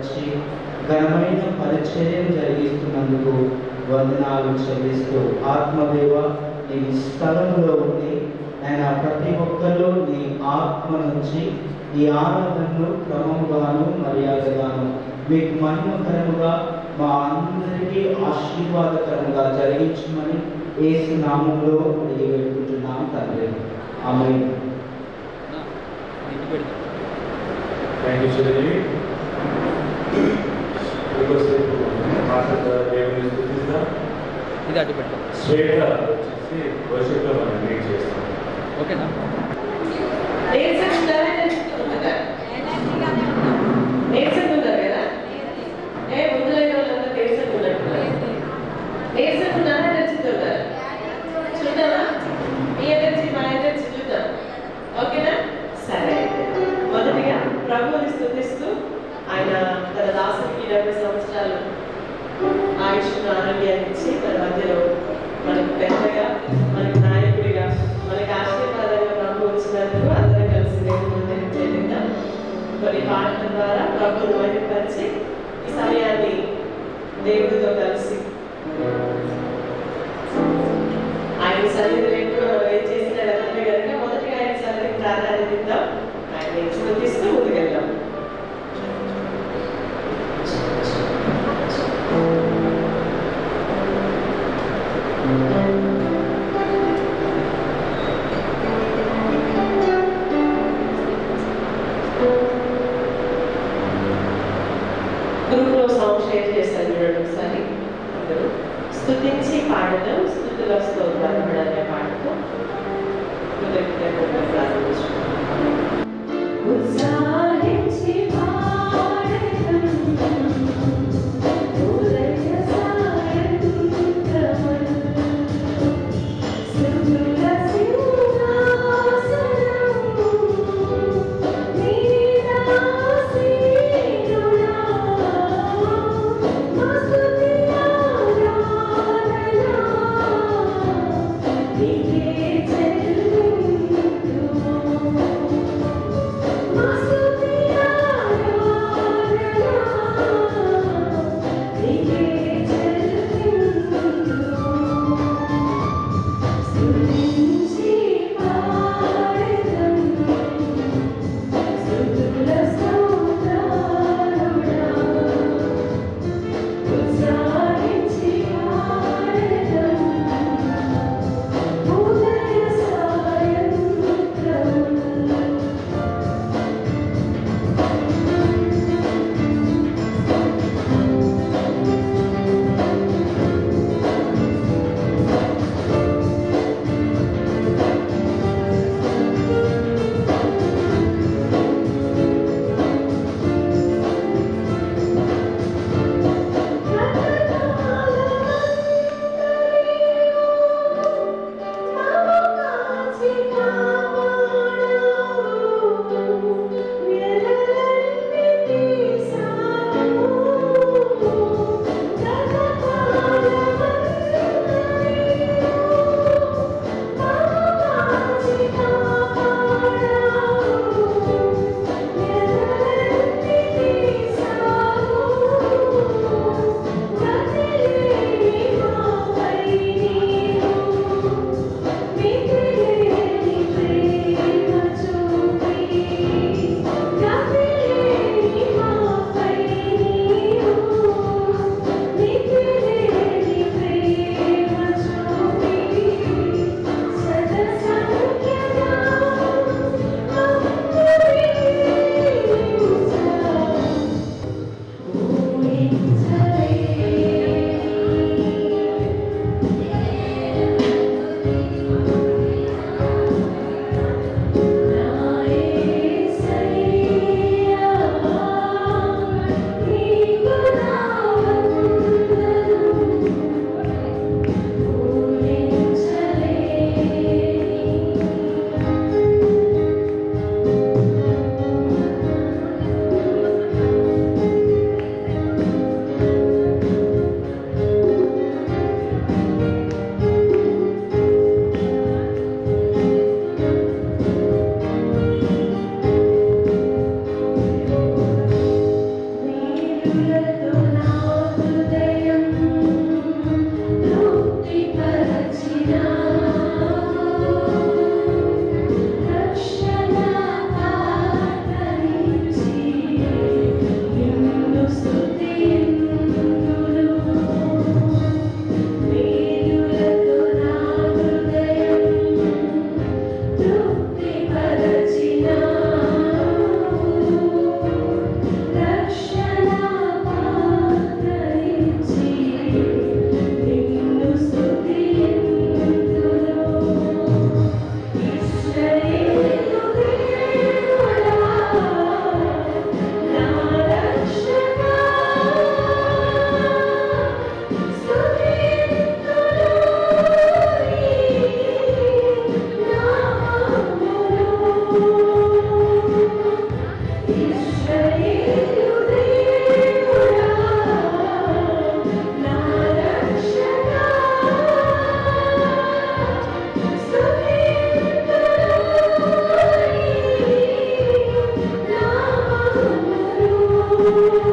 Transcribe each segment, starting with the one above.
బలపరిచి ఘనమైన పరిచర్యను జరిగిస్తున్నందుకు వందనాలు చెల్లిస్తూ ఆత్మదేవ నీ స్థలంలో ఉండి ఆయన ప్రతి ఒక్కరిలో నీ ఆత్మ నుంచి ఈ ఆరాధనను క్రమముగాను మర్యాదగాను మీకు మహిమకరముగా మా అందరికీ ఆశీర్వాదకరంగా జరిగించమని యేసు నామములో అడిగి వేడుకుంటున్నాం తండ్రి. ఆమేన్. Thank you Chiranjeevi. దేవుని స్తుతిస్తాం. ఇది అడ్డు పెట్టాం. శ్వేత వచ్చేసి వర్షిప్లో మనం లీడ్ చేస్తాం. ఓకేనా? ఓకేనా? సరే, మొదటిగా ప్రభువుని స్తుతిస్తూ ఆయన తన దాసునికి 20 సంవత్సరాలు ఆయుష్ను ఆరోగ్యాన్ని ఇచ్చి తన మధ్యలో మనకు పెద్దగా, మనకి నాయకుడిగా, మనకి ఆశీర్వాదంగా ప్రభు వచ్చినందుకు అందరం కలిసి దేవుని చెల్లిద్దాం. కొన్ని పాటల ద్వారా ప్రభువును మహిమపరిచి ఈ సమయాన్ని దేవుడితో కలిసి ఆయన సన్నిధిలో ఎక్కువ ఏం చేసిన వెళ్తామే కనుక మొదటిగా ఆయన సన్నిధికి ప్రాధాన్యత ఇద్దాం. ఆయన స్తుతిస్తూ ముందుకెళ్దాం. గ్రూప్లో సాంగ్ షేర్ చేశాను చూడండి ఒకసారి. అందరూ స్తుతించి పాడడం, స్తుతుల స్తోత్రాలు అనే పాటతో కృతజ్ఞతగా ప్రారంభించుకుంటాం. ఉత్సాహించి Thank you.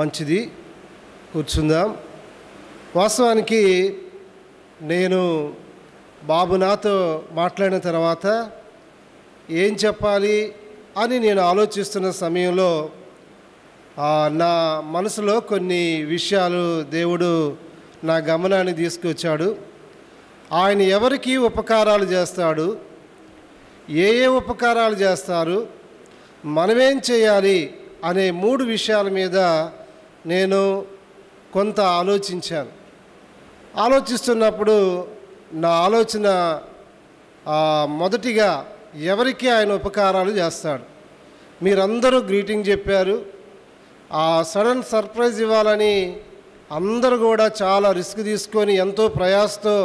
మంచిది, కూర్చుందాం. వాస్తవానికి నేను బాబు నాతో మాట్లాడిన తర్వాత ఏం చెప్పాలి అని నేను ఆలోచిస్తున్న సమయంలో నా మనసులో కొన్ని విషయాలు దేవుడు నా గమనాన్ని తీసుకొచ్చాడు. ఆయన ఎవరికి ఉపకారాలు చేస్తాడు, ఏ ఉపకారాలు చేస్తారు, మనమేం చేయాలి అనే 3 విషయాల మీద నేను కొంత ఆలోచించాను. ఆలోచిస్తున్నప్పుడు నా ఆలోచన మొదటిగా ఎవరికి ఆయన ఉపకారాలు చేస్తాడు. మీరందరూ గ్రీటింగ్ చెప్పారు. సడన్ సర్ప్రైజ్ ఇవ్వాలని అందరూ కూడా చాలా రిస్క్ తీసుకొని ఎంతో ప్రయాసతో,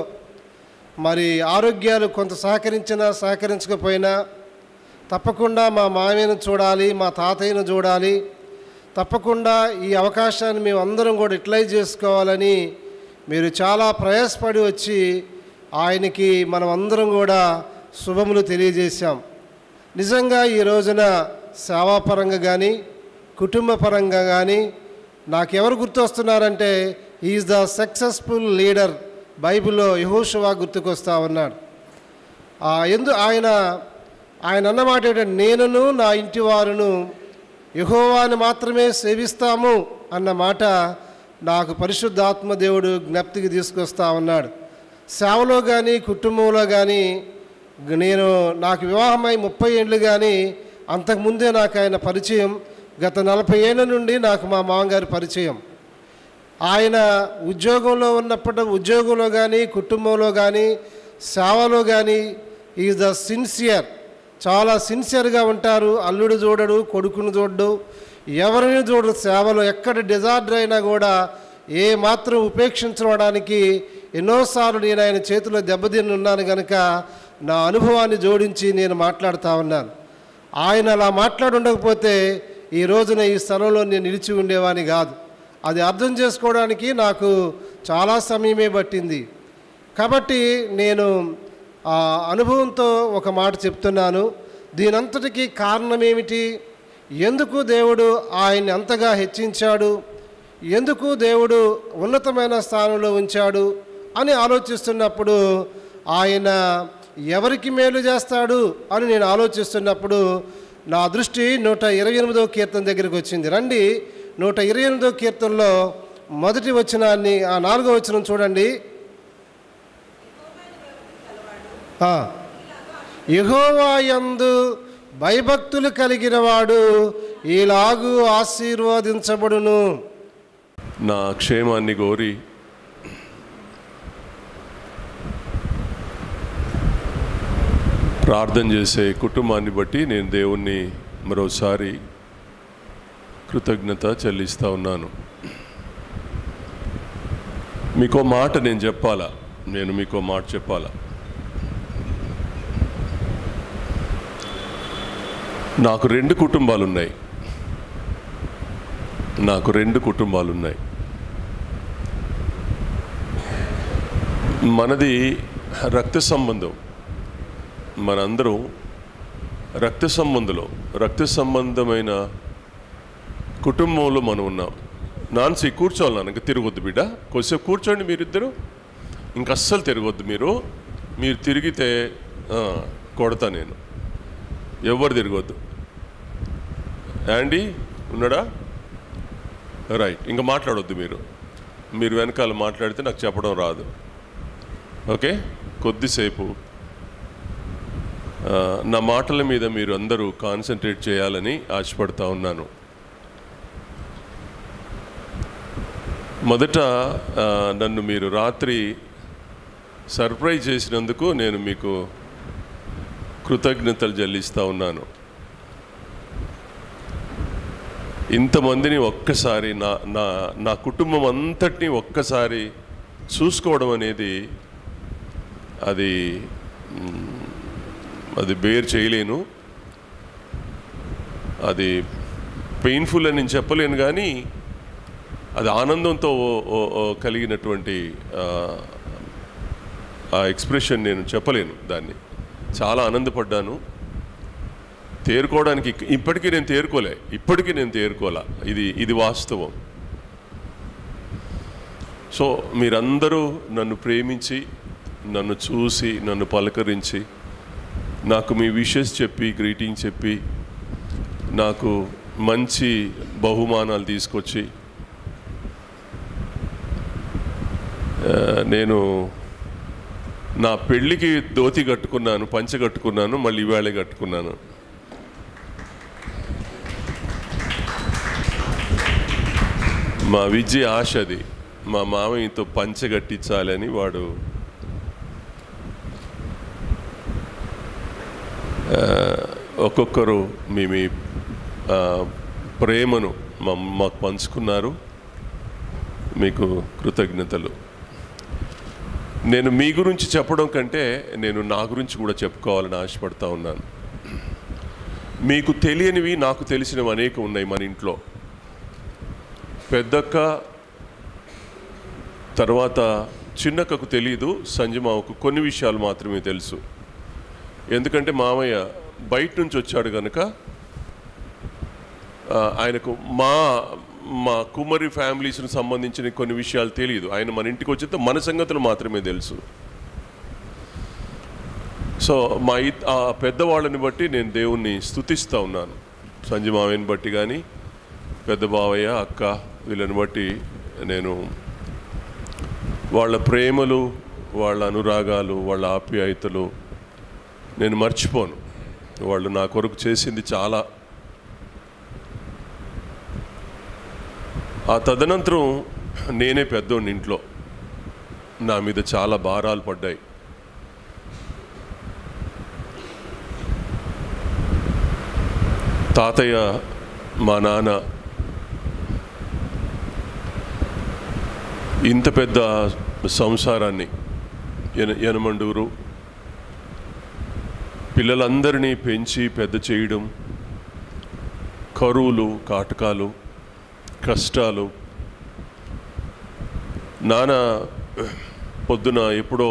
మరి ఆరోగ్యాలు కొంత సహకరించినా సహకరించకపోయినా తప్పకుండా మా మామయ్యను చూడాలి, మా తాతయ్యను చూడాలి, తప్పకుండా ఈ అవకాశాన్ని మేము అందరం కూడా యూటిలైజ్ చేసుకోవాలని మీరు చాలా ప్రయాసపడి వచ్చి ఆయనకి మనం అందరం కూడా శుభములు తెలియజేశాం. నిజంగా ఈ రోజున సేవాపరంగా కానీ కుటుంబ పరంగా కానీ నాకెవరు గుర్తొస్తున్నారంటే ఈజ్ ద సక్సెస్ఫుల్ లీడర్. బైబిల్లో యెహోషువ గుర్తుకొస్తా ఉన్నాడు. ఆయన అన్నమాట ఏంటంటే, నేనును నా ఇంటి వారును యెహోవాను మాత్రమే సేవిస్తాము అన్న మాట నాకు పరిశుద్ధాత్మ దేవుడు జ్ఞప్తికి తీసుకొస్తా ఉన్నాడు. సేవలో కానీ కుటుంబంలో కానీ నాకు వివాహమై 30 ఏళ్ళు కానీ అంతకుముందే నాకు ఆయన పరిచయం. గత 40 ఏళ్ళ నుండి నాకు మా మామగారి పరిచయం. ఆయన ఉద్యోగంలో కానీ కుటుంబంలో కానీ సేవలో కానీ ఈజ్ ద సిన్సియర్, చాలా సిన్సియర్గా ఉంటారు. అల్లుడు చూడడు, కొడుకును చూడడు, ఎవరిని చూడరు. సేవలో ఎక్కడ డిజార్డర్ అయినా కూడా ఏ మాత్రం ఉపేక్షించడానికి ఎన్నోసార్లు నేను ఆయన చేతిలో దెబ్బతిని ఉన్నాను కనుక నా అనుభవాన్ని జోడించి నేను మాట్లాడుతూ ఉన్నాను. ఆయన అలా మాట్లాడి ఉండకపోతే ఈ రోజున ఈ స్థలంలో నేను నిలిచి ఉండేవాని కాదు. అది అర్థం చేసుకోవడానికి నాకు చాలా సమయమే పట్టింది. కాబట్టి నేను ఆ అనుభవంతో ఒక మాట చెప్తున్నాను. దీనంతటికీ కారణం ఏమిటి? ఎందుకు దేవుడు ఆయన్ని అంతగా హెచ్చించాడు, ఎందుకు దేవుడు ఉన్నతమైన స్థానంలో ఉంచాడు అని ఆలోచిస్తున్నప్పుడు, ఆయన ఎవరికి మేలు చేస్తాడు అని నేను ఆలోచిస్తున్నప్పుడు నా దృష్టి 128వ కీర్తన దగ్గరికి వచ్చింది. రండి, 128వ కీర్తనలో మొదటి వచనాన్ని, 4వ వచనం చూడండి. యెహోవా యందు భయభక్తులు కలిగిన వాడు ఇలాగూ ఆశీర్వదించబడును. నా క్షేమాన్ని కోరి ప్రార్థన చేసే కుటుంబాన్ని బట్టి నేను దేవుణ్ణి మరోసారి కృతజ్ఞత చెల్లిస్తూ ఉన్నాను. మీకో మాట నేను చెప్పాలా, మీకో మాట చెప్పాలా. నాకు 2 కుటుంబాలు ఉన్నాయి. మనది రక్త సంబంధం. మనందరం రక్త సంబంధమైన కుటుంబంలో మనం ఉన్నాం. నాన్సీ కూర్చోవాలి, నాన్న ఇంకా తిరగొద్దు బిడ్డ, కొద్దిసేపు కూర్చోండి మీరిద్దరు, ఇంక అస్సలు తిరగొద్దు. మీరు తిరిగితే కొడతా నేను, ఎవరు తిరగొద్దు. యాండీ ఉన్నాడా? రైట్, ఇంకా మాట్లాడొద్దు. మీరు వెనకాల మాట్లాడితే నాకు చెప్పడం రాదు. ఓకే, కొద్దిసేపు నా మాటల మీద మీరు అందరూ కాన్సన్ట్రేట్ చేయాలని ఆశపడతా ఉన్నాను. మొదట నన్ను మీరు రాత్రి సర్ప్రైజ్ చేసినందుకు నేను మీకు కృతజ్ఞతలు చెల్లిస్తూ ఉన్నాను. ఇంతమందిని ఒక్కసారి నా కుటుంబం అంతటినీ ఒక్కసారి చూసుకోవడం అనేది అది బేర్ చేయలేను. అది పెయిన్ఫుల్ అని నేను చెప్పలేను, కానీ అది ఆనందంతో కలిగినటువంటి ఆ ఎక్స్ప్రెషన్ నేను చెప్పలేను. దాన్ని చాలా ఆనందపడ్డాను. తేరుకోవడానికి ఇప్పటికీ నేను తేరుకోలే. ఇది వాస్తవం. సో మీరందరూ నన్ను ప్రేమించి, నన్ను చూసి, నన్ను పలకరించి, నాకు మీ విషెస్ చెప్పి, గ్రీటింగ్ చెప్పి, నాకు మంచి బహుమానాలు తీసుకొచ్చి, నేను నా పెళ్ళికి ధోతి కట్టుకున్నాను, పంచె కట్టుకున్నాను, మళ్ళీ ఇవాళే కట్టుకున్నాను. మా విద్య ఆశ అది. మా మామయ్యతో పంచె కట్టించాలని వాడు ఒక్కొక్కరు మీ ప్రేమను మాకు పంచుకున్నారు. మీకు కృతజ్ఞతలు. నేను మీ గురించి చెప్పడం కంటే నేను నా గురించి కూడా చెప్పుకోవాలని ఆశపడతా ఉన్నాను. మీకు తెలియనివి నాకు తెలిసినవి అనేక ఉన్నాయి మన ఇంట్లో. పెద్దక్క తర్వాత చిన్నక్కకు తెలియదు, సంజమావకు కొన్ని విషయాలు మాత్రమే తెలుసు. ఎందుకంటే మామయ్య బయట నుంచి వచ్చాడు కనుక ఆయనకు మా కుమ్మరి ఫ్యామిలీస్కి సంబంధించిన కొన్ని విషయాలు తెలియదు. ఆయన మన ఇంటికి వచ్చేస్తే మన సంగతులు మాత్రమే తెలుసు. సో ఆ పెద్దవాళ్ళని బట్టి నేను దేవుణ్ణి స్తుతిస్తూ ఉన్నాను. సంజమావయ్యని బట్టి కానీ, పెద్ద బావయ్య, అక్క, వీళ్ళని బట్టి నేను వాళ్ళ ప్రేమలు, వాళ్ళ అనురాగాలు, వాళ్ళ ఆప్యాయతలు నేను మర్చిపోను. వాళ్ళు నా కొరకు చేసింది చాలా. ఆ తదనంతరం నేనే పెద్దోడిని ఇంట్లో. నా మీద చాలా భారాలు పడ్డాయి. తాతయ్య, మా నాన్న ఇంత పెద్ద సంసారాన్ని, యనమండూరు పిల్లలందరినీ పెంచి పెద్ద చేయడం, కరువులు, కాటకాలు, కష్టాలు. నాన్న పొద్దున ఎప్పుడో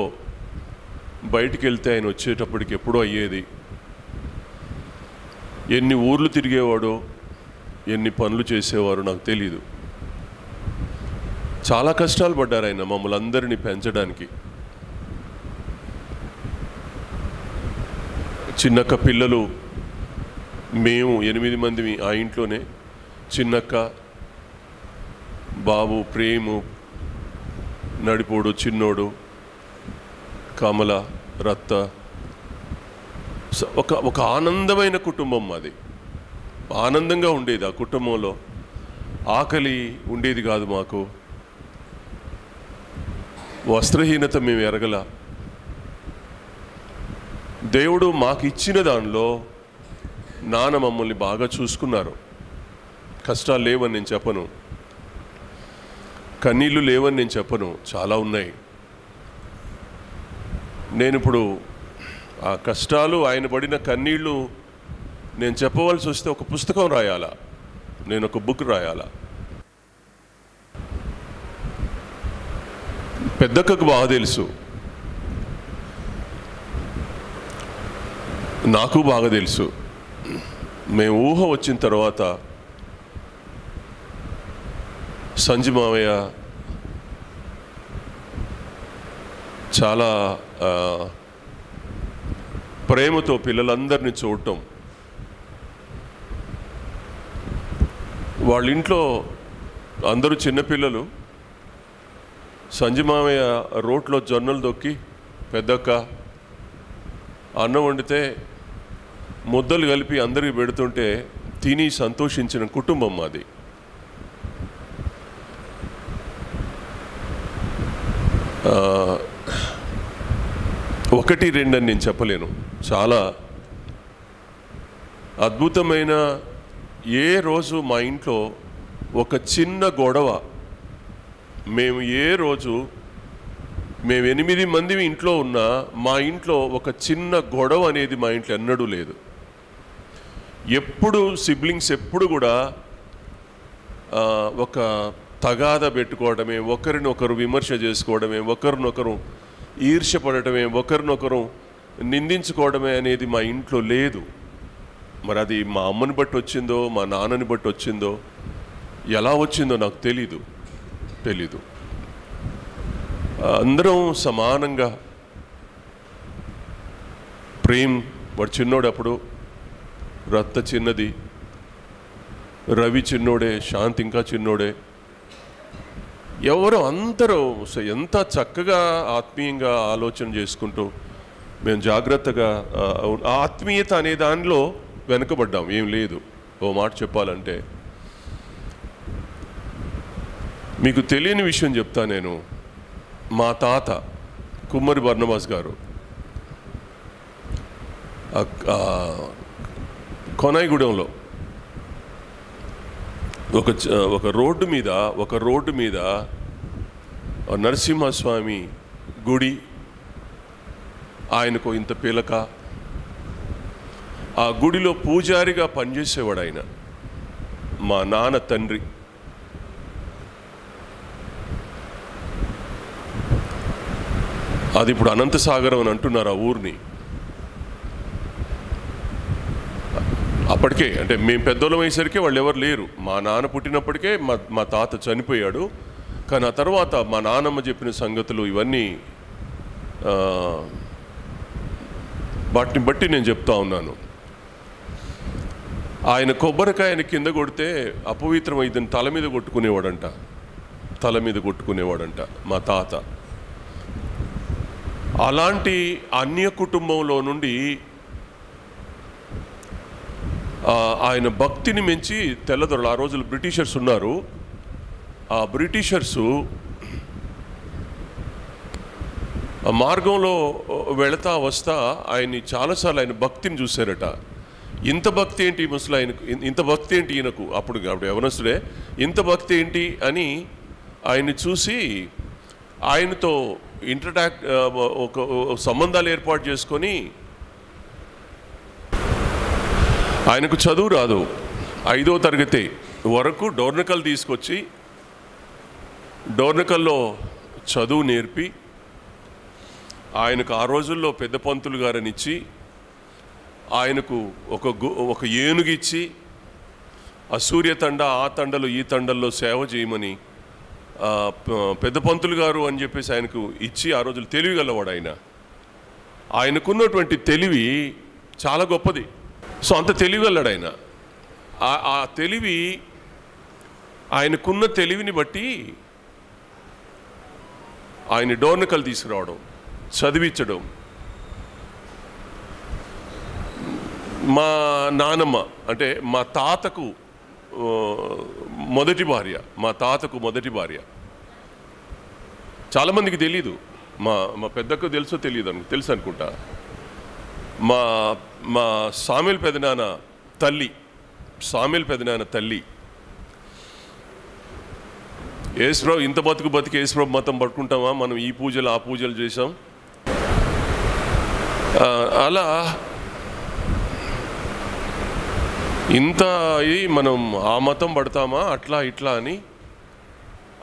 బయటికి వెళ్తే ఆయన వచ్చేటప్పటికి ఎప్పుడో అయ్యేది. ఎన్ని ఊర్లు తిరిగేవాడో, ఎన్ని పనులు చేసేవారో నాకు తెలీదు. చాలా కష్టాలు పడ్డారు ఆయన మమ్మల్ని అందరినీ పెంచడానికి. చిన్నక్క పిల్లలు, మేము 8 మంది ఆ ఇంట్లోనే. చిన్నక్క, బాబు, ప్రేము, నడిపోడు, చిన్నోడు, కమల, రత్త. ఒక ఆనందమైన కుటుంబం మాది. ఆనందంగా ఉండేది ఆ కుటుంబంలో. ఆకలి ఉండేది కాదు మాకు. వస్త్రహీనత మేము ఎరగల. దేవుడు మాకు ఇచ్చిన దానిలో నాన్న మమ్మల్ని బాగా చూసుకున్నారు. కష్టాలు లేవని నేను చెప్పను, కన్నీళ్ళు లేవని నేను చెప్పను, చాలా ఉన్నాయి. నేను ఇప్పుడు ఆ కష్టాలు, ఆయన పడిన కన్నీళ్ళు నేను చెప్పవలసి వస్తే ఒక పుస్తకం రాయాలా, నేను ఒక బుక్ రాయాలా. పెద్దక్కకు బాగా తెలుసు, నాకు బాగా తెలుసు. మేము ఊహ వచ్చిన తర్వాత సంజు మావయ్య చాలా ప్రేమతో పిల్లలందరినీ చూడటం. వాళ్ళ ఇంట్లో అందరూ చిన్నపిల్లలు. సంజు మావయ్య రోట్లో జొన్నలు దొక్కి పెద్దక్క అన్నం వండితే ముద్దలు కలిపి అందరికీ పెడుతుంటే తిని సంతోషించిన కుటుంబం మాది. ఒకటి రెండని నేను చెప్పలేను, చాలా అద్భుతమైన. ఏ రోజు మా ఇంట్లో ఒక చిన్న గొడవ, మేము ఏ రోజు మేము 8 మంది ఇంట్లో ఉన్నా మా ఇంట్లో ఒక చిన్న గొడవ అనేది మా ఇంట్లో ఎన్నడూ లేదు. ఎప్పుడు సిబ్లింగ్స్ ఎప్పుడు కూడా ఒక తగాద పెట్టుకోవడమే, ఒకరినొకరు విమర్శ చేసుకోవడమే, ఒకరినొకరు ఈర్ష్యపడటమే, ఒకరినొకరు నిందించుకోవడమే అనేది మా ఇంట్లో లేదు. మరి అది మా అమ్మని బట్టి వచ్చిందో, మా నాన్నని బట్టి వచ్చిందో, ఎలా వచ్చిందో నాకు తెలీదు. అందరం సమానంగా ప్రేమ్ వాడు చిన్నోడు, అప్పుడు రత్త చిన్నది, రవి చిన్నోడే, శాంతి ఇంకా చిన్నోడే, ఎవరు అందరూ ఎంత చక్కగా ఆత్మీయంగా ఆలోచన చేసుకుంటూ మేము జాగ్రత్తగా ఆత్మీయత అనే దానిలో వెనుకబడ్డాం. ఏం లేదు. ఓ మాట చెప్పాలంటే మీకు తెలియని విషయం చెప్తా నేను. మా తాత కుమ్మరి బర్నబాస్ గారు కొనాయిగూడెంలో ఒక రోడ్డు మీద నరసింహస్వామి గుడి, ఆయనకు ఇంత పిలక, ఆ గుడిలో పూజారిగా పనిచేసేవాడు ఆయన, మా నాన్న తండ్రి. అది ఇప్పుడు అనంతసాగరం అని అంటున్నారు ఆ ఊరిని. అప్పటికే అంటే మేము పెద్దోళ్ళం అయ్యేసరికి వాళ్ళు ఎవరు లేరు. మా నాన్న పుట్టినప్పటికే మా తాత చనిపోయాడు. కానీ ఆ తర్వాత మా నాన్నమ్మ చెప్పిన సంగతులు ఇవన్నీ వాటిని బట్టి నేను చెప్తా ఉన్నాను. ఆయన కొబ్బరికాయని కింద కొడితే అపవిత్రమైందని తల మీద కొట్టుకునేవాడంట మా తాత. అలాంటి అన్య కుటుంబంలో నుండి ఆయన భక్తిని మెచ్చి తెల్లదొరలు, ఆ రోజులు బ్రిటిషర్స్ ఉన్నారు, ఆ బ్రిటిషర్సు ఆ మార్గంలో వెళతా వస్తా ఆయన్ని చాలాసార్లు ఆయన భక్తిని చూశారట. ఇంత భక్తి ఏంటి ముసలి ఆయనకు, ఇంత భక్తి ఏంటి ఈయనకు, అప్పుడు యవనస్తుడే, ఇంత భక్తి ఏంటి అని ఆయన్ని చూసి ఆయనతో ఒక సంబంధాలు ఏర్పాటు చేసుకొని, ఆయనకు చదువు రాదు, 5వ తరగతి వరకు డోర్నకల్ తీసుకొచ్చి డోర్నకల్లో చదువు నేర్పి ఆయనకు ఆ రోజుల్లో పెద్ద పంతులు గారని ఇచ్చి ఆయనకు ఒక ఏనుగిచ్చి ఆ సూర్యతండ ఆ తండలు ఈ తండల్లో సేవ చేయమని పెద్ద పంతులు గారు అని చెప్పేసి ఆయనకు ఇచ్చి, ఆ రోజులు తెలివి గలవాడు ఆయన. ఆయనకున్నటువంటి తెలివి చాలా గొప్పది. సో అంత తెలివి గలడు ఆయన. ఆ తెలివి, ఆయనకున్న తెలివిని బట్టి ఆయన డోర్నకల్ తీసుకురావడం, చదివించడం. మా నానమ్మ అంటే మా తాతకు మొదటి భార్య. చాలామందికి తెలీదు, మా పెద్దకు తెలుసు అనుకుంటా. మా సామెల్ పెదనాన్న తల్లి యేసుప్రభు, ఇంత బతికి యేసుప్రభు మతం పట్టుకుంటామా మనం, ఈ పూజలు ఆ పూజలు చేసాం. అలా ఇంత అయ్యి మనం ఆ మతం పడతామా అట్లా ఇట్లా అని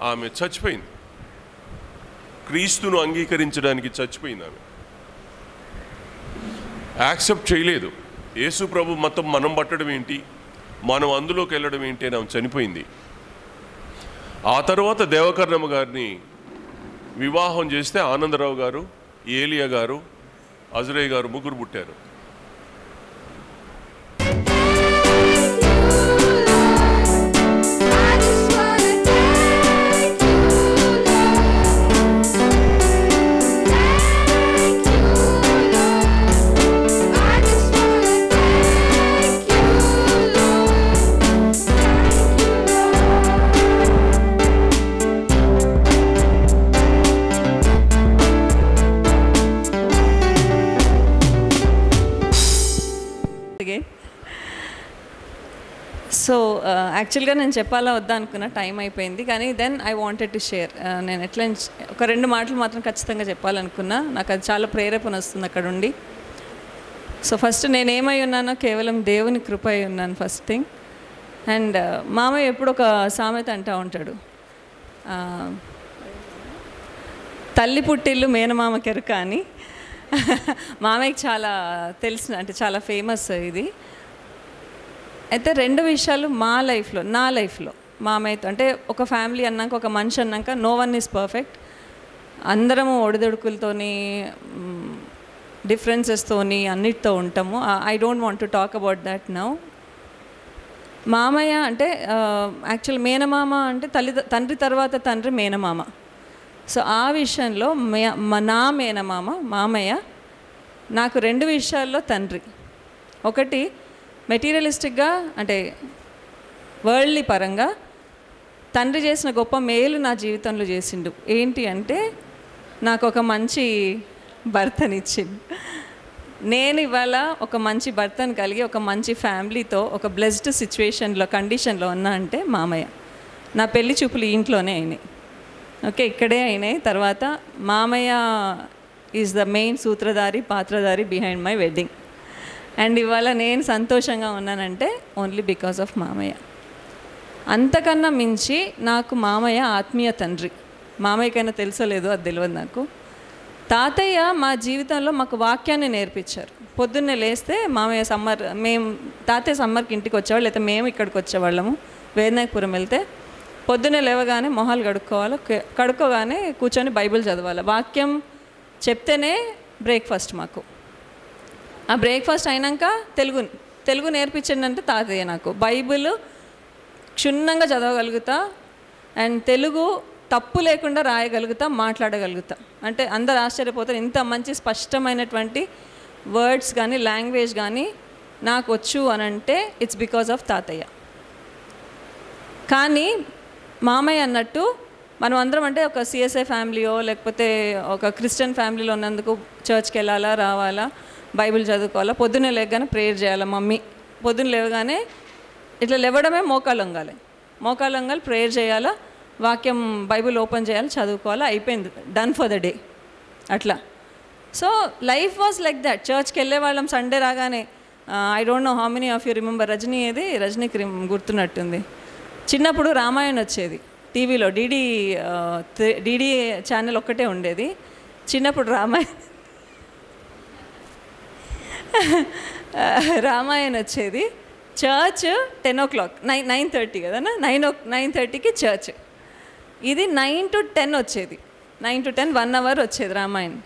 ఆమె చచ్చిపోయింది. క్రీస్తును అంగీకరించడానికి చచ్చిపోయింది ఆమె. యాక్సెప్ట్ చేయలేదు. యేసు ప్రభు మతం మనం పట్టడం ఏంటి, మనం అందులోకి వెళ్ళడం ఏంటి అని ఆమె చనిపోయింది. ఆ తర్వాత దేవకర్ణమ్మ గారిని వివాహం చేస్తే ఆనందరావు గారు, ఏలియా గారు, అజరయ్య గారు ముగ్గురు పుట్టారు. సో యాక్చువల్గా నేను చెప్పాలా వద్దా అనుకున్న, టైం అయిపోయింది. కానీ then I wanted to share. నేను ఎట్లా ఒక 2 మాటలు మాత్రం ఖచ్చితంగా చెప్పాలనుకున్నా. నాకు అది చాలా ప్రేరేపణ వస్తుంది అక్కడ ఉండి. సో ఫస్ట్ నేనేమై ఉన్నానో కేవలం దేవుని కృప అయి ఉన్నాను, ఫస్ట్ థింగ్. అండ్ మామయ్య ఎప్పుడు ఒక సామెత అంటూ ఉంటాడు, తల్లి పుట్టిల్లు మేనమామ కెరుక అని. మామయ్యకి చాలా తెలిసిన, అంటే చాలా ఫేమస్ ఇది. అయితే 2 విషయాలు నా లైఫ్లో మామయ్యతో, అంటే ఒక ఫ్యామిలీ అన్నాక, ఒక మనిషి అన్నాక నో వన్ ఈజ్ పర్ఫెక్ట్. అందరము ఒడిదొడుకులతోని డిఫరెన్సెస్తోని అన్నిటితో ఉంటాము. I don't want to talk about that now. మామయ్య అంటే యాక్చువల్ మేనమామ అంటే తండ్రి తర్వాత తండ్రి మేనమామ. సో ఆ విషయంలో నా మేనమామ మామయ్య నాకు 2 విషయాల్లో తండ్రి. ఒకటి మెటీరియలిస్టిక్గా అంటే వరల్డ్లీ పరంగా తండ్రి చేసిన గొప్ప మేలు నా జీవితంలో చేసిండు. ఏంటి అంటే నాకు ఒక మంచి భర్తనిచ్చిండు. నేను ఇవాళ ఒక మంచి భర్తను కలిగి ఒక మంచి ఫ్యామిలీతో ఒక బ్లెస్డ్ కండిషన్లో ఉన్నా అంటే మామయ్య. నా పెళ్లి చూపులు ఇంట్లోనే అయినాయి, ఓకే, ఇక్కడే అయినాయి. తర్వాత మామయ్య ఈజ్ ద మెయిన్ సూత్రధారి పాత్రధారి బిహైండ్ మై వెడ్డింగ్. అండ్ ఇవాళ నేను సంతోషంగా ఉన్నానంటే ఓన్లీ బికాస్ ఆఫ్ మామయ్య. అంతకన్నా మించి నాకు మామయ్య ఆత్మీయ తండ్రి. మామయ్యకైనా తెలుసో లేదో అది తెలియదు నాకు. తాతయ్య మా జీవితంలో మాకు వాక్యాన్ని నేర్పించారు. పొద్దున్నే లేస్తే మామయ్య తాతయ్య సమ్మర్కి ఇంటికి వచ్చేవాళ్ళు, లేకపోతే మేము ఇక్కడికి వచ్చేవాళ్ళము. వేదనాయకపురం వెళ్తే పొద్దున్నే లేవగానే మొహాలు కడుక్కోగానే కూర్చొని బైబిల్ చదవాలి. వాక్యం చెప్తేనే బ్రేక్ఫాస్ట్ మాకు. ఆ బ్రేక్ఫాస్ట్ అయినాక తెలుగు నేర్పించిందంటే తాతయ్య. నాకు బైబిల్ క్షుణ్ణంగా చదవగలుగుతా అండ్ తెలుగు తప్పు లేకుండా రాయగలుగుతా, మాట్లాడగలుగుతా. అంటే అందరు ఆశ్చర్యపోతారు, ఇంత మంచి స్పష్టమైనటువంటి వర్డ్స్ కానీ లాంగ్వేజ్ కానీ నాకు వచ్చు అని అంటే ఇట్స్ బికాజ్ ఆఫ్ తాతయ్య. కానీ మామయ్య అన్నట్టు మనం అందరం అంటే ఒక సిఎస్ఐ ఫ్యామిలీయో లేకపోతే ఒక క్రిస్టియన్ ఫ్యామిలీలో ఉన్నందుకు చర్చ్కి వెళ్ళాలా, రావాలా, బైబిల్ చదువుకోవాలా, పొద్దున్నే లేవగానే ప్రేయర్ చేయాలా. మమ్మీ పొద్దున్న లేవగానే ఇట్లా లేవడమే మోకాలు వంగాలి, ప్రేయర్ చేయాలా, వాక్యం బైబిల్ ఓపెన్ చేయాలి, చదువుకోవాలి, అయిపోయింది, డన్ ఫర్ ద డే అట్లా. So life was like that. చర్చ్కి వెళ్ళే వాళ్ళం సండే రాగానే. I don't know how many of you remember రజనీకి గుర్తున్నట్టుంది. చిన్నప్పుడు రామాయణ వచ్చేది టీవీలో, డీడీ ఛానల్ ఒక్కటే ఉండేది చిన్నప్పుడు. రామాయణ వచ్చేది. చర్చ్ 10 o'clock 9:30 కదా, 9:30కి చర్చ్. ఇది 9 to 10 వచ్చేది. 9 to 10 1 hour వచ్చేది రామాయణ్.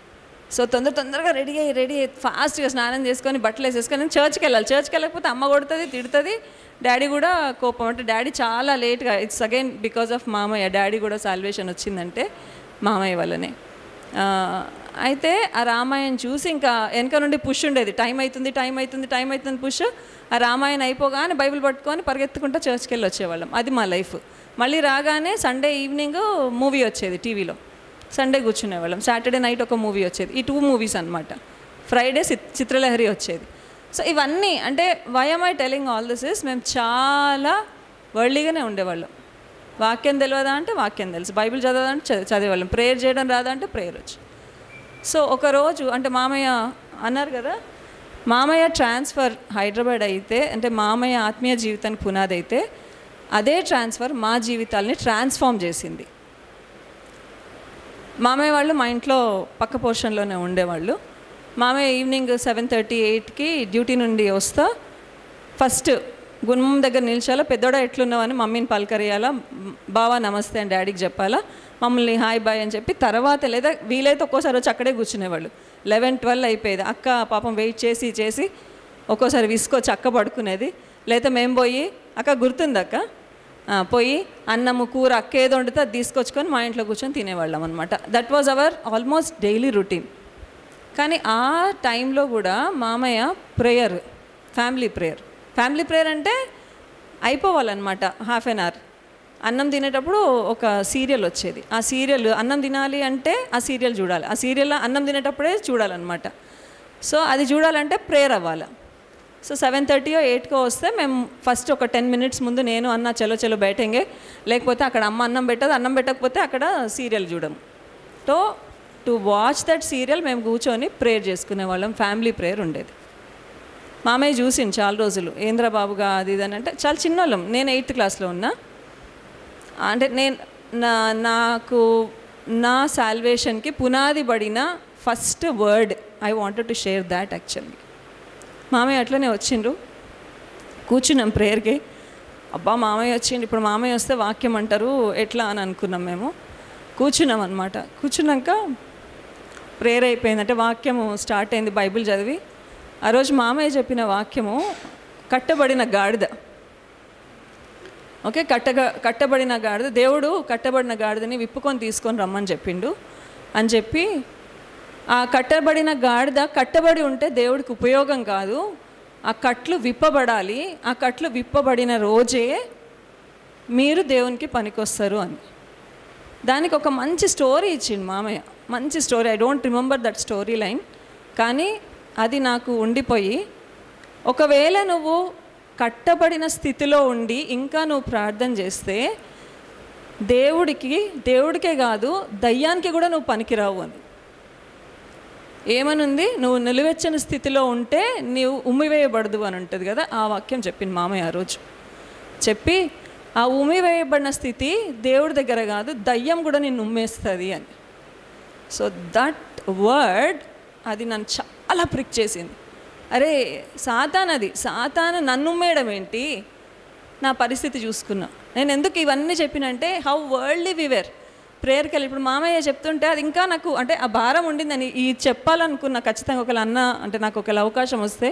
సో తొందరగా రెడీ అయ్యి ఫాస్ట్గా స్నానం చేసుకొని బట్టలు వేసేసుకొని చర్చ్కి వెళ్ళాలి. చర్చ్కి వెళ్ళకపోతే అమ్మ కొడుతుంది, తిడుతుంది. డాడీ కూడా కోపం. అంటే డాడీ చాలా లేట్గా, ఇట్స్ అగైన్ బికాజ్ ఆఫ్ మామయ్య. డాడీ కూడా సాల్వేషన్ వచ్చిందంటే మామయ్య వల్లనే. అయితే ఆ రామాయణ చూసి ఇంకా వెనక నుండి పుష్ ఉండేది, టైం అవుతుంది పుష్. ఆ రామాయణ అయిపోగానే బైబిల్ పట్టుకొని పరిగెత్తుకుంటూ చర్చ్కి వెళ్ళి వచ్చేవాళ్ళం. అది మా లైఫ్. మళ్ళీ రాగానే సండే ఈవినింగ్ మూవీ వచ్చేది టీవీలో, సండే కూర్చునేవాళ్ళం. సాటర్డే నైట్ ఒక మూవీ వచ్చేది. ఈ 2 movies అనమాట. ఫ్రైడే చిత్రలహరి వచ్చేది. సో ఇవన్నీ అంటే why am I telling all this is మేము చాలా వరల్డ్లీగానే ఉండేవాళ్ళం. వాక్యం తెలియదా అంటే వాక్యం తెలుసు, బైబిల్ చదవదా అంటే చదివేవాళ్ళం, ప్రేయర్ చేయడం రాదా అంటే ప్రేయర్ వచ్చు. సో ఒకరోజు అంటే మామయ్య అన్నారు కదా, మామయ్య ట్రాన్స్ఫర్ హైదరాబాద్ అయితే, అంటే మామయ్య ఆత్మీయ జీవితానికి పునాది అయితే, అదే ట్రాన్స్ఫర్ మా జీవితాలని ట్రాన్స్ఫార్మ్ చేసింది. మామయ్య వాళ్ళు మా ఇంట్లో పక్క పోర్షన్లోనే ఉండేవాళ్ళు. మామయ్య ఈవినింగ్ 7:30 8కి డ్యూటీ నుండి వస్తా ఫస్ట్ గుమ్మం దగ్గర నిల్చాలా, పెద్దోడా ఎట్లున్నావని మమ్మీని పలకరియాలా, బావా నమస్తే అని డాడీకి చెప్పాలా, మమ్మల్ని హాయ్ బాయ్ అని చెప్పి తర్వాత లేదా వీలైతే ఒక్కోసారి వచ్చి అక్కడే కూర్చునేవాళ్ళు. 11-12 అయిపోయేది. అక్క పాపం వెయిట్ చేసి ఒక్కోసారి విసుకొచ్చి అక్క పడుకునేది. లేదా మేము పోయి అక్క గుర్తుంది అక్క పోయి అన్నము కూర అక్క ఏదో వండితే అది తీసుకొచ్చుకొని మా ఇంట్లో కూర్చొని తినేవాళ్ళం అనమాట. That was our almost daily routine. కానీ ఆ టైంలో కూడా మామయ్య ప్రేయర్, ఫ్యామిలీ ప్రేయర్ అంటే అయిపోవాలన్నమాట. 1/2 an hour అన్నం తినేటప్పుడు ఒక సీరియల్ వచ్చేది. ఆ సీరియల్ అన్నం తినాలి అంటే ఆ సీరియల్ చూడాలి, ఆ సీరియల్ అన్నం తినేటప్పుడే చూడాలన్నమాట. సో అది చూడాలంటే ప్రేయర్ అవ్వాలి. సో 7:30 or 8 వస్తే మేము ఫస్ట్ ఒక 10 minutes ముందు నేను అన్న చలో బయటంగే, లేకపోతే అక్కడ అమ్మ అన్నం పెట్టదు, అన్నం పెట్టకపోతే అక్కడ సీరియల్ చూడము. టు వాచ్ దట్ సీరియల్ మేము కూర్చొని ప్రేయర్ చేసుకునే వాళ్ళం. ఫ్యామిలీ ప్రేయర్ ఉండేది. మామయ్య చూసింది చాలా రోజులు, ఏంద్ర బాబుగా అది ఇది అని. అంటే చాలా చిన్నోళ్ళం. నేను 8th classలో ఉన్నా. అంటే నాకు నా సాల్వేషన్కి పునాది పడిన first word I wanted to share that actually. మామయ్య అట్లనే వచ్చిండ్రు, కూర్చున్నాం ప్రేయర్కి. అబ్బా మామయ్య వచ్చిండు, ఇప్పుడు మామయ్య వస్తే వాక్యం అంటారు ఎట్లా అని అనుకున్నాం మేము. కూర్చున్నాం అనమాట. కూర్చున్నాక ప్రేయర్ అయిపోయింది, అంటే వాక్యము స్టార్ట్ అయింది, బైబిల్ చదివి. ఆ రోజు మామయ్య చెప్పిన వాక్యము కట్టబడిన గాడిద. ఓకే, కట్టబడిన గాడిద, దేవుడు కట్టబడిన గాడిదని విప్పుకొని తీసుకొని రమ్మని చెప్పిండు అని చెప్పి, ఆ కట్టబడిన గాడిద కట్టబడి ఉంటే దేవుడికి ఉపయోగం కాదు, ఆ కట్లు విప్పబడాలి, ఆ కట్లు విప్పబడిన రోజే మీరు దేవునికి పనికొస్తారు అని. దానికి ఒక మంచి స్టోరీ ఇచ్చిండు మామయ్య, మంచి story. I don't remember that story line, కానీ అది నాకు ఉండిపోయి, ఒకవేళ నువ్వు కట్టబడిన స్థితిలో ఉండి ఇంకా నువ్వు ప్రార్థన చేస్తే దేవుడికే కాదు దయ్యానికి కూడా నువ్వు పనికిరావు అని. ఏమనుంది, నువ్వు నిలువెచ్చని స్థితిలో ఉంటే నీవు ఉమ్మివేయబడదు అని ఉంటుంది కదా, ఆ వాక్యం చెప్పింది మామయ్య ఆ రోజు. చెప్పి ఆ ఉమ్మివేయబడిన స్థితి దేవుడి దగ్గర కాదు, దయ్యం కూడా నిన్ను ఉమ్మేస్తుంది అని. సో దట్ వర్డ్ అది నన్ను చాలా ప్రిక్ చేసింది. అరే సాతాను నన్ను ఉమ్మేయడం ఏంటి, నా పరిస్థితి చూసుకున్నా. నేను ఎందుకు ఇవన్నీ చెప్పినంటే, హౌ వరల్డ్లీ వివేర్ ప్రేయర్కి వెళ్ళి ఇప్పుడు మామయ్య చెప్తుంటే అది ఇంకా నాకు అంటే ఆ భారం ఉండిందని ఈ చెప్పాలనుకున్నా. ఖచ్చితంగా ఒకవేళ అన్న అంటే నాకు ఒకవేళ అవకాశం వస్తే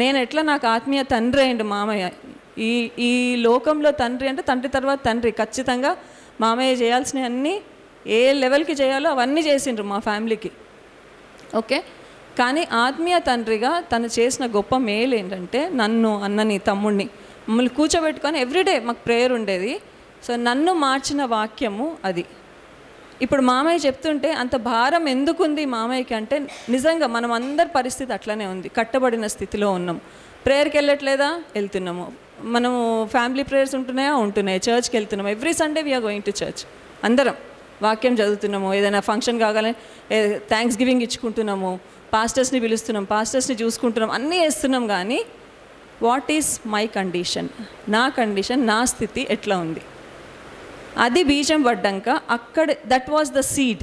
నేను ఎట్లా నాకు ఆత్మీయ తండ్రి అయ్యండి మామయ్య, ఈ లోకంలో తండ్రి అంటే తండ్రి తర్వాత తండ్రి. ఖచ్చితంగా మామయ్య చేయాల్సినవి అన్నీ ఏ లెవెల్కి చేయాలో అవన్నీ చేసిండ్రు మా ఫ్యామిలీకి. ఓకే, కానీ ఆత్మీయ తండ్రిగా తను చేసిన గొప్ప మేలు ఏంటంటే, నన్ను అన్నని తమ్ముడిని మమ్మల్ని కూర్చోబెట్టుకొని ఎవ్రీడే మాకు ప్రేయర్ ఉండేది. సో నన్ను మార్చిన వాక్యము అది. ఇప్పుడు మామయ్య చెప్తుంటే అంత భారం ఎందుకుంది మామయ్యకి అంటే, నిజంగా మనం అందరి పరిస్థితి అట్లనే ఉంది, కట్టబడిన స్థితిలో ఉన్నాం. ప్రేయర్కి వెళ్ళట్లేదా, వెళ్తున్నాము. మనము ఫ్యామిలీ ప్రేయర్స్ ఉంటున్నాయి, చర్చ్కి వెళ్తున్నాము. Every Sunday we are going to church. అందరం వాక్యం చదువుతున్నాము, ఏదైనా ఫంక్షన్ కాగానే థ్యాంక్స్ గివింగ్ ఇచ్చుకుంటున్నాము, పాస్టర్స్ని పిలుస్తున్నాం, పాస్టర్స్ని చూసుకుంటున్నాం, అన్నీ చేస్తున్నాం. కానీ వాట్ ఈజ్ మై కండిషన్, నా కండిషన్, నా స్థితి ఎట్లా ఉంది, అది బీజం పడ్డాక అక్కడ దట్ వాజ్ ద సీడ్.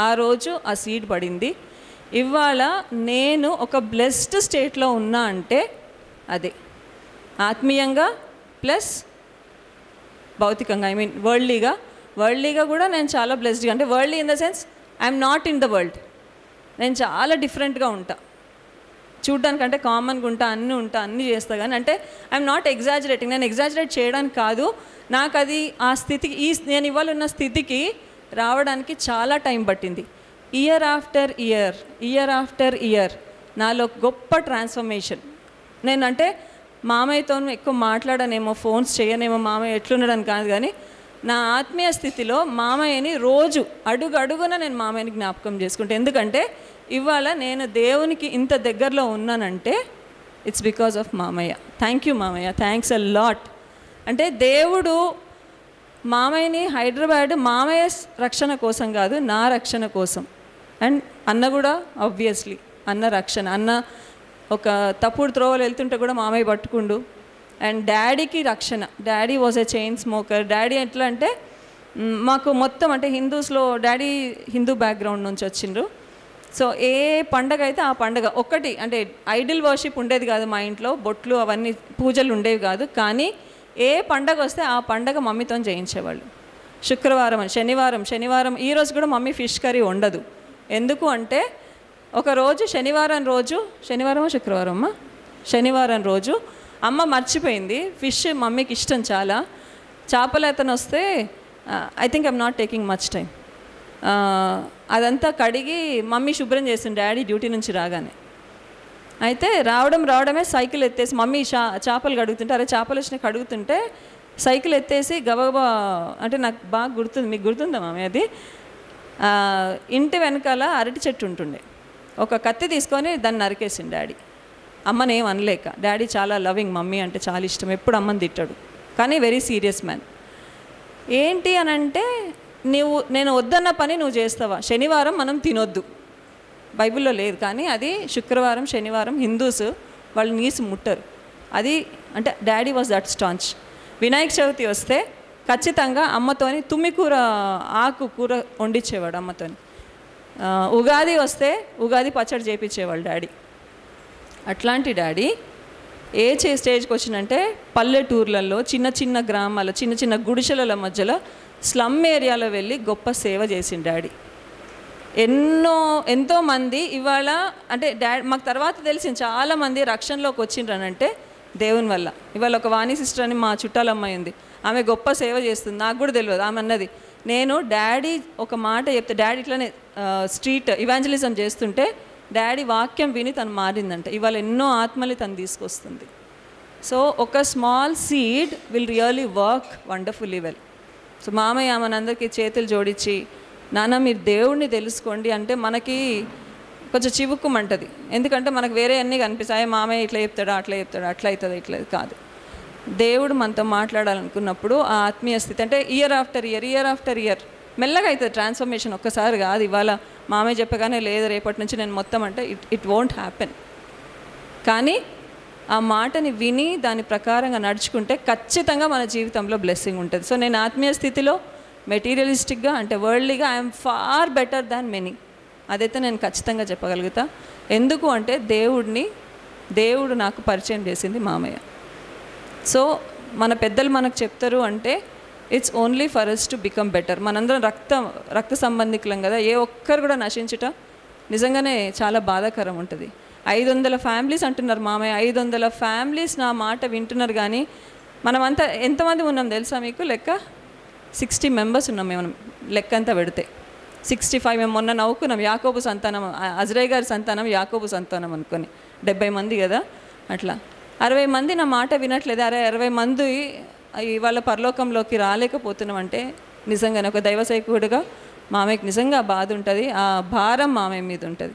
ఆ రోజు ఆ సీడ్ పడింది. ఇవాళ నేను ఒక బ్లెస్డ్ స్టేట్లో ఉన్నా అంటే అదే ఆత్మీయంగా ప్లస్ భౌతికంగా, ఐ మీన్ వరల్డ్లీగా కూడా నేను చాలా బ్లెస్డ్గా. అంటే worldly in the sense I'm not in the world, నేను చాలా డిఫరెంట్గా ఉంటా. చూడ్డానికంటే కామన్గా ఉంటా, అన్నీ చేస్తా. కానీ అంటే ఐఎమ్ నాట్ ఎగ్జాజరేటింగ్, నేను ఎగ్జాజరేట్ చేయడానికి కాదు. నాకు అది ఆ స్థితికి, నేను ఇవాళ ఉన్న స్థితికి రావడానికి చాలా టైం పట్టింది. ఇయర్ ఆఫ్టర్ ఇయర్ నాలో గొప్ప ట్రాన్స్ఫర్మేషన్. నేనంటే మామయ్యతో ఎక్కువ మాట్లాడనేమో, ఫోన్స్ చేయనేమో, మామయ్య ఎట్లున్నాడని కాదు, కానీ నా ఆత్మీయ స్థితిలో మామయ్యని రోజు అడుగున నేను మామయ్యని జ్ఞాపకం చేసుకుంటాను. ఎందుకంటే ఇవాళ నేను దేవునికి ఇంత దగ్గరలో ఉన్నానంటే ఇట్స్ బికాజ్ ఆఫ్ మామయ్య. థ్యాంక్ యూ మామయ్య, థ్యాంక్స్ అ లాట్. అంటే దేవుడు మామయ్యని హైదరాబాద్ మామయ్య రక్షణ కోసం కాదు, నా రక్షణ కోసం. అండ్ అన్న కూడా ఆబ్వియస్లీ అన్న రక్షణ. అన్న ఒక తప్పుడు త్రోవలు వెళ్తుంటే కూడా మామయ్య పట్టుకుండు. అండ్ డాడీకి రక్షణ. Daddy was a chain smoker. Daddy ఎట్లా అంటే మాకు మొత్తం అంటే హిందూస్లో డాడీ హిందూ బ్యాక్గ్రౌండ్ నుంచి వచ్చిండ్రు. సో ఏ పండగ అయితే ఆ పండగ ఒక్కటి, అంటే ఐడిల్ వర్షిప్ ఉండేది కాదు మా ఇంట్లో, బొట్లు అవన్నీ పూజలు ఉండేవి కాదు. కానీ ఏ పండగ వస్తే ఆ పండగ మమ్మీతో చేయించేవాళ్ళు. శుక్రవారం అని శనివారం ఈరోజు కూడా మమ్మీ ఫిష్ కర్రీ ఉండదు. ఎందుకు అంటే ఒకరోజు శనివారం రోజు అమ్మ మర్చిపోయింది. ఫిష్ మమ్మీకి ఇష్టం చాలా. చేపలు అతను వస్తే I think I'm not taking much time. అదంతా కడిగి మమ్మీ శుభ్రం చేసింది డాడీ డ్యూటీ నుంచి రాగానే. అయితే రావడమే సైకిల్ ఎత్తేసి మమ్మీ చేపలు కడుగుతుంటే, అరే చేపలు వచ్చినాయి కడుగుతుంటే సైకిల్ ఎత్తేసి గబగబా, అంటే నాకు బాగా గుర్తుంది, మీకు గుర్తుందా మమ్మీ అది, ఇంటి వెనకాల అరటి చెట్టు ఉంటుండే, ఒక కత్తి తీసుకొని దాన్ని నరికేసింది డాడీ. అమ్మని ఏం అనలేక. డాడీ చాలా లవింగ్, మమ్మీ అంటే చాలా ఇష్టం, ఎప్పుడు అమ్మని తిట్టాడు, కానీ వెరీ సీరియస్ మ్యాన్. ఏంటి అని అంటే, నేను వద్దన్న పని నువ్వు చేస్తావా, శనివారం మనం తినొద్దు, బైబిల్లో లేదు, కానీ అది శుక్రవారం శనివారం హిందూస్ వాళ్ళు నీసు ముట్టరు. అది అంటే daddy was that staunch. Vinayaka Chavithi వస్తే ఖచ్చితంగా అమ్మతోని తుమ్మికూర ఆకు కూర వండించేవాడు అమ్మతోని. ఉగాది వస్తే ఉగాది పచ్చడి చేయించేవాళ్ళు డాడీ. అట్లాంటి డాడీ స్టేజ్కి వచ్చిందంటే పల్లెటూర్లలో చిన్న చిన్న గ్రామాల చిన్న చిన్న గుడిసెల మధ్యలో స్లమ్ ఏరియాలో వెళ్ళి గొప్ప సేవ చేసిండు డాడీ. ఎంతోమంది ఇవాళ అంటే మాకు తర్వాత తెలిసింది చాలామంది రక్షణలోకి వచ్చిండ్రనంటే దేవుని వల్ల. ఇవాళ ఒక వాణి సిస్టర్ అని మా చుట్టాలమ్మాయి ఉంది, ఆమె గొప్ప సేవ చేస్తుంది. నాకు కూడా తెలియదు. ఆమె అన్నది, నేను డాడీ ఒక మాట చెప్తే, డాడీ ఇట్లానే స్ట్రీట్ ఇవాంజలిజం చేస్తుంటే డాడీ వాక్యం విని తను మారిందంట. ఇవాళ ఎన్నో ఆత్మల్ని తను తీసుకొస్తుంది. సో ఒక small seed will really work wonderfully well. So మామయ్య మనందరికీ చేతులు జోడించి, నాన్న మీరు దేవుడిని తెలుసుకోండి అంటే మనకి కొంచెం చివుక్కుమంటుంది. ఎందుకంటే మనకు వేరే అన్నీ కనిపిస్తాయి. మామయ్య ఇట్లా చెప్తాడు, అట్లా చెప్తాడు, అట్లా అవుతుంది, ఇట్లా కాదు. దేవుడు మనతో మాట్లాడాలనుకున్నప్పుడు ఆ ఆత్మీయ స్థితి అంటే ఇయర్ ఆఫ్టర్ ఇయర్ మెల్లగా అవుతుంది ట్రాన్స్ఫర్మేషన్. ఒక్కసారి కాదు. ఇవాళ మామయ్య చెప్పగానే లేదు రేపటి నుంచి నేను మొత్తం అంటే ఇట్ వోంట్ హ్యాపెన్. కానీ ఆ మాటని విని దాని ప్రకారంగా నడుచుకుంటే ఖచ్చితంగా మన జీవితంలో బ్లెస్సింగ్ ఉంటుంది. సో నేను ఆత్మీయ స్థితిలో మెటీరియలిస్టిక్గా అంటే వరల్డ్లీగా I'm far better than many. అదైతే నేను ఖచ్చితంగా చెప్పగలుగుతా. ఎందుకు అంటే దేవుడు నాకు పరిచయం చేసింది మామయ్య. సో మన పెద్దలు మనకు చెప్తారు అంటే it's only for us to become better. మనందరం రక్త సంబంధికులం కదా. ఏ ఒక్కరు కూడా నశించుట నిజంగానే చాలా బాధాకరం ఉంటుంది. 500 ఫ్యామిలీస్ అంటున్నారు మామయ్య. 500 ఫ్యామిలీస్ నా మాట వింటున్నారు. కానీ మనమంతా ఎంతమంది ఉన్నాం తెలుసా మీకు? లెక్క 60 మెంబర్స్ ఉన్నాం మేము లెక్క అంతా పెడితే. 65 మేము మొన్న నవ్వుకున్నాం. యాకోబు సంతానం, అజ్రయ్ గారి సంతానం యాకోబు సంతానం అనుకొని 70 మంది కదా. అట్లా 60 మంది నా మాట వినట్లేదు. 60 మంది ఇవాళ పరలోకంలోకి రాలేకపోతున్నాం అంటే నిజంగానే ఒక దైవ సేవకుడిగా మామయ్యకి నిజంగా బాధ ఉంటుంది. ఆ భారం మామయ్య మీద ఉంటుంది.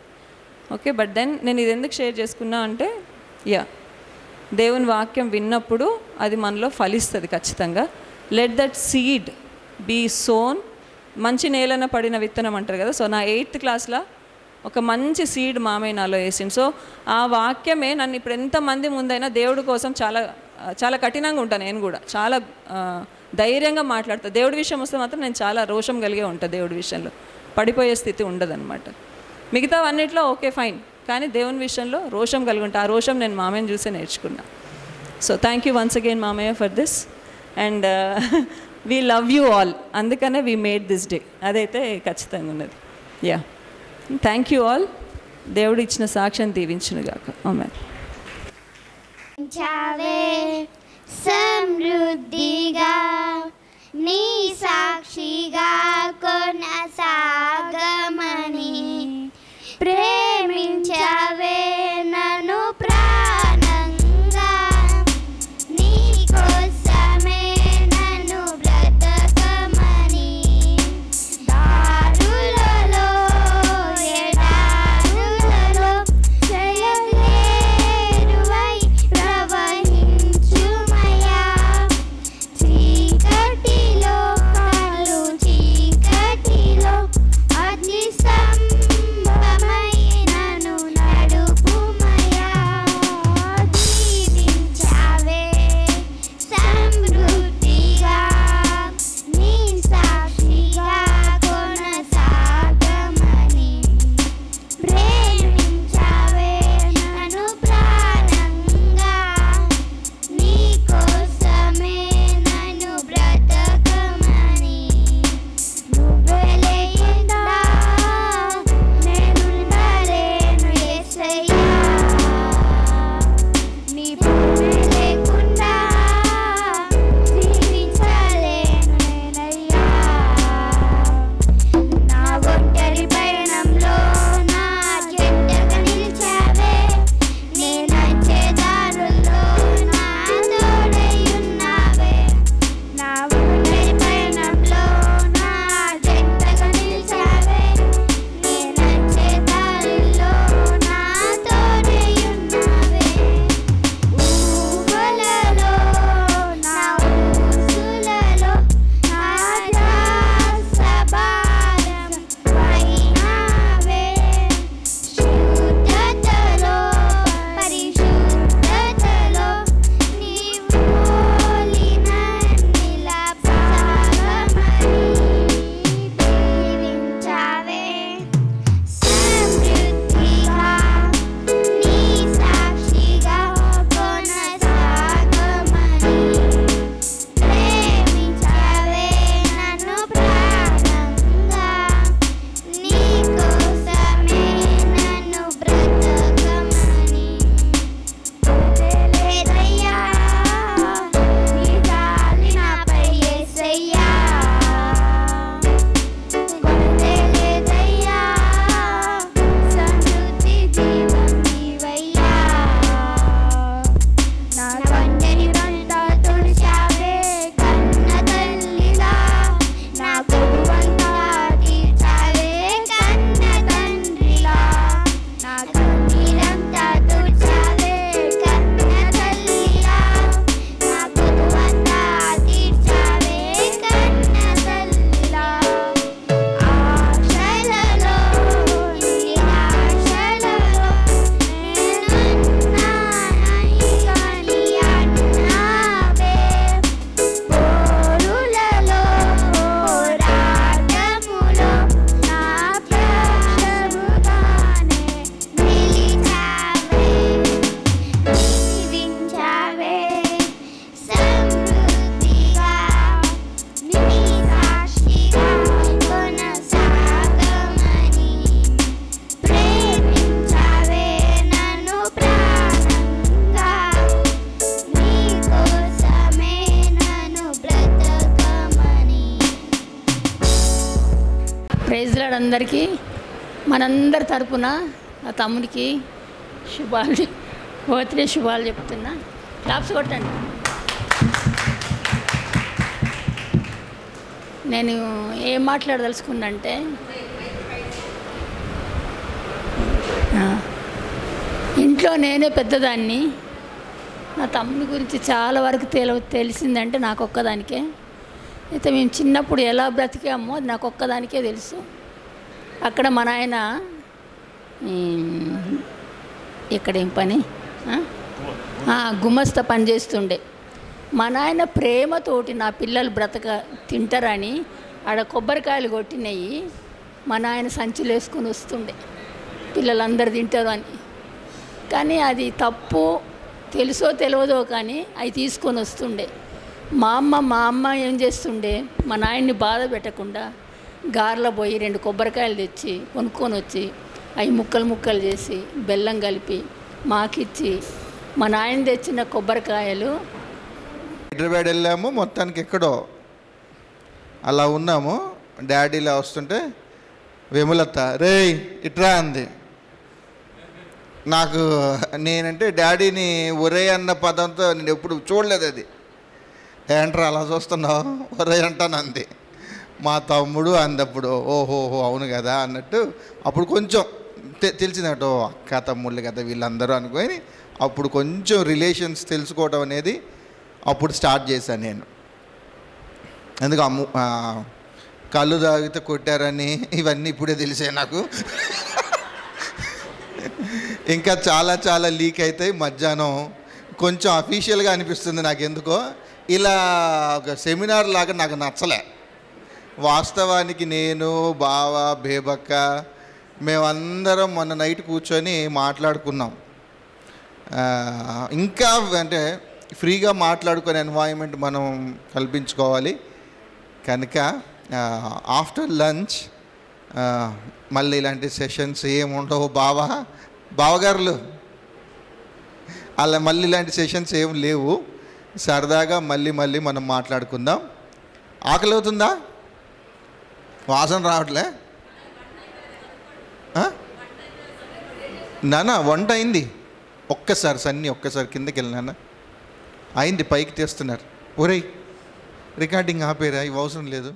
ఓకే, బట్ దెన్ నేను ఇది ఎందుకు షేర్ చేసుకున్నా అంటే దేవుని వాక్యం విన్నప్పుడు అది మనలో ఫలిస్తుంది ఖచ్చితంగా. లెట్ దట్ సీడ్ బీ సోన్. మంచి నేలన పడిన విత్తనం అంటారు కదా. సో నా 8th క్లాస్లో ఒక మంచి సీడ్ మామయ్య నాలో వేసింది. సో ఆ వాక్యమే నన్ను ఇప్పుడు ఎంతమంది ముందైనా దేవుడి కోసం చాలా చాలా కఠినంగా ఉంటాను. నేను కూడా చాలా ధైర్యంగా మాట్లాడతాను. దేవుడి విషయం వస్తే మాత్రం నేను చాలా రోషం కలిగే ఉంటాను. దేవుడి విషయంలో పడిపోయే స్థితి ఉండదన్నమాట. మిగతా అన్నిట్లో ఓకే ఫైన్, కానీ దేవుని విషయంలో రోషం కలిగి ఉంటాను. ఆ రోషం నేను మామయ్యని చూసే నేర్చుకున్నా. So thank you once again మామయ్య for this. And we love you all. అందుకనే వీ మేడ్ దిస్ డే. అదైతే ఖచ్చితంగా ఉన్నది. Thank you all. దేవుడు ఇచ్చిన సాక్ష్యం దీవించునుగాక. ఆమేన్. సమృద్ధిగా నీ సాక్షిగా కొనసాగమని ప్రేమించవే నన్ను ప్రాణంగా, నీ కోసమే నన్ను బ్రతకమని దారులలో ఎడారులలో జయలేరువై ప్రవహించుమయా, చీకటిలో కలు చీకటిలో అగ్ని స్తంభమై నన్ను అందరికీ మనందరి తరపున నా తమ్ముడికి శుభాలు, బర్త్డే శుభాలు చెప్తున్నా. క్లాప్స్ కొట్టండి. నేను ఏం మాట్లాడదలుచుకున్నంటే, ఇంట్లో నేనే పెద్దదాన్ని. నా తమ్ముడి గురించి చాలా వరకు తెలిసిందంటే నాకు ఒక్కదానికే. అయితే మేము చిన్నప్పుడు ఎలా బ్రతికామో అది నాకు ఒక్కదానికే తెలుసు. అక్కడ మా నాయన ఇక్కడేం పని, గుమస్తా పని చేస్తుండే. మా నాయన ప్రేమతోటి నా పిల్లలు తింటారని ఆడ కొబ్బరికాయలు కొట్టినవి మా నాయన సంచులు వేసుకొని వస్తుండే, పిల్లలందరూ తింటారు అని. కానీ అది తప్పు తెలుసో తెలియదో కానీ అవి తీసుకొని వస్తుండే. మా అమ్మ ఏం చేస్తుండే, మా నాయన్ని బాధ పెట్టకుండా గారెలో పోయి 2 కొబ్బరికాయలు తెచ్చి కొనుక్కొని వచ్చి అవి ముక్కలు చేసి బెల్లం కలిపి మాకిచ్చి, మా నాయన తెచ్చిన కొబ్బరికాయలు హైదరాబాద్ వెళ్ళాము. మొత్తానికి ఎక్కడో అలా ఉన్నాము. డాడీలా వస్తుంటే విమలత రేయ్ ఇట్రా అంది. నాకు నేనంటే డాడీని ఒరే అన్న పదంతో నేను ఎప్పుడు చూడలేదు. అది ఏంట్రా అలా చూస్తున్నావు ఒరే అంటాను అంది. మా తమ్ముడు అందప్పుడు ఓహోహో అవును కదా అన్నట్టు అప్పుడు కొంచెం తెలిసిందట, అక్క తమ్ముళ్ళు కదా వీళ్ళందరూ అనుకొని అప్పుడు కొంచెం రిలేషన్స్ తెలుసుకోవడం అనేది అప్పుడు స్టార్ట్ చేశాను నేను. ఎందుకు కళ్ళు తాగితే కొట్టారని ఇవన్నీ ఇప్పుడే తెలిసాయి నాకు. ఇంకా చాలా లీక్ అవుతాయి. మధ్యాహ్నం కొంచెం అఫీషియల్గా అనిపిస్తుంది నాకు. ఎందుకో ఇలా ఒక సెమినార్ లాగా నాకు నచ్చలే. వాస్తవానికి నేను బావ బేబక్క మేమందరం మొన్న నైట్ కూర్చొని మాట్లాడుకున్నాం. ఇంకా అంటే ఫ్రీగా మాట్లాడుకునే ఎన్వైరన్మెంట్ మనం కల్పించుకోవాలి కనుక ఆఫ్టర్ లంచ్ మళ్ళీ ఇలాంటి సెషన్స్ ఏముండవు బావగారులు అలా మళ్ళీ ఇలాంటి సెషన్స్ ఏం లేవు. సరదాగా మళ్ళీ మనం మాట్లాడుకుందాం. ఆకలి అవుతుందా? వాసన రావట్లే? నాన్న వంట అయింది. ఒక్కసారి కిందకి వెళ్ళినా అయింది. పైకి తీస్తున్నారు. ఒరేయ్ రికార్డింగ్ ఆపేరా, ఇవి అవసరం లేదు.